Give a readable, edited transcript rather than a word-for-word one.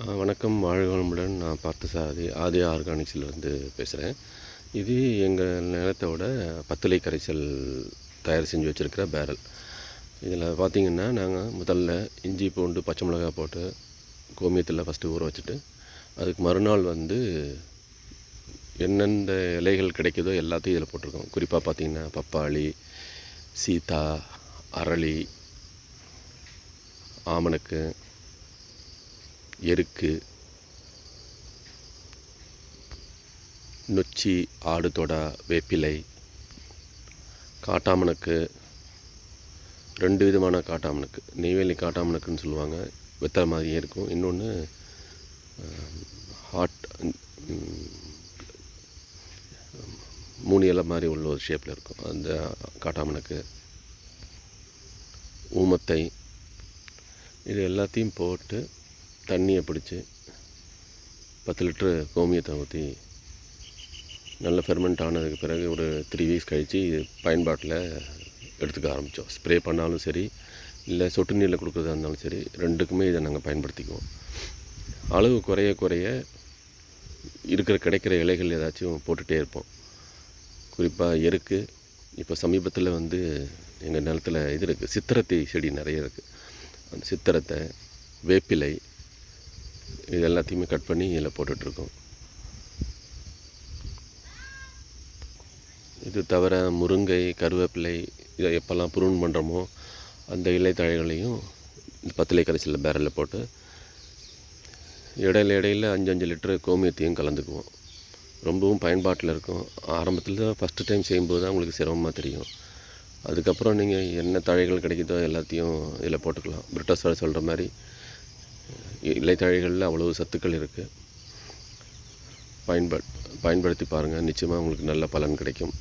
வணக்கம், வாழ்க வளமுடன். நான் பார்த்தசாரதி ஆதி ஆர்கானிக்ஸ்லேருந்து பேசுகிறேன். இது எங்கள் நிலத்தோட பத்திலை கரைசல் தயார் செஞ்சு வச்சுருக்கிற பேரல். இதில் பார்த்திங்கன்னா, நாங்கள் முதல்ல இஞ்சி, பூண்டு, பச்சை மிளகாய் போட்டு கோமியத்தில் ஃபஸ்ட்டு ஊற வச்சுட்டு, அதுக்கு மறுநாள் எந்தெந்த இலைகள் கிடைக்குதோ எல்லாத்தையும் இதில் போட்டிருக்கோம். குறிப்பாக பார்த்திங்கன்னா, பப்பாளி, சீதா, அரளி, ஆமணக்கு, எருக்கு, நொச்சி, ஆடு தொடா, வேப்பிலை, காட்டாமணக்கு, 2 விதமான காட்டாமணக்கு. நெய்வேலி காட்டாமணக்குன்னு சொல்லுவாங்க, வெத்தலை மாதிரியே இருக்கும். இன்னொன்று ஹாட் 3 இலை மாதிரி உள்ள ஒரு ஷேப்பில் இருக்கும், அந்த காட்டாமணக்கு. ஊமத்தை, இது எல்லாத்தையும் போட்டு தண்ணியை பிடிச்சி 10 லிட்ரு கோமியத்தை ஊற்றி நல்ல ஃபெர்மெண்ட் ஆனதுக்கு பிறகு ஒரு 3 வீக்ஸ் கழித்து பயன்பாட்டில் எடுத்துக்க ஆரம்பித்தோம். ஸ்ப்ரே பண்ணாலும் சரி, இல்லை சொட்டு நீரில் கொடுக்குறதா இருந்தாலும் சரி, ரெண்டுக்குமே இதை நாங்கள் பயன்படுத்திக்குவோம். அளவு குறைய கிடைக்கிற இலைகள் ஏதாச்சும் போட்டுகிட்டே இருப்போம். குறிப்பாக எருக்கு. இப்போ சமீபத்தில் எங்கள் நிலத்தில் இது இருக்குது, சித்திரத்தை செடி நிறைய இருக்குது. அந்த சித்திரத்தை, வேப்பிலை, இது எல்லாத்தையுமே கட் பண்ணி இதில் போட்டுட்ருக்கோம். இது தவிர முருங்கை, கருவேப்பிலை, இதை எப்போல்லாம் ப்ரூன் பண்ணுறோமோ அந்த இலை தழைகளையும் இந்த பத்திலை கரைசலில் பேரலில் போட்டு இடையில 5 லிட்டரு கோமியத்தையும் கலந்துக்குவோம். ரொம்பவும் பயன்பாட்டில் இருக்கும். ஆரம்பத்தில் ஃபஸ்ட்டு டைம் செய்யும்போது தான் உங்களுக்கு சிரமமாக தெரியும். அதுக்கப்புறம் நீங்கள் என்ன தழைகள் கிடைக்குதோ எல்லாத்தையும் இதில் போட்டுக்கலாம். பிரிட்டோஸார் சொல்கிற மாதிரி இலைத்தழைகளில் அவ்வளவு சத்துக்கள் இருக்குது. பயன்படுத்தி பாருங்கள், நிச்சயமாக உங்களுக்கு நல்ல பலன் கிடைக்கும்.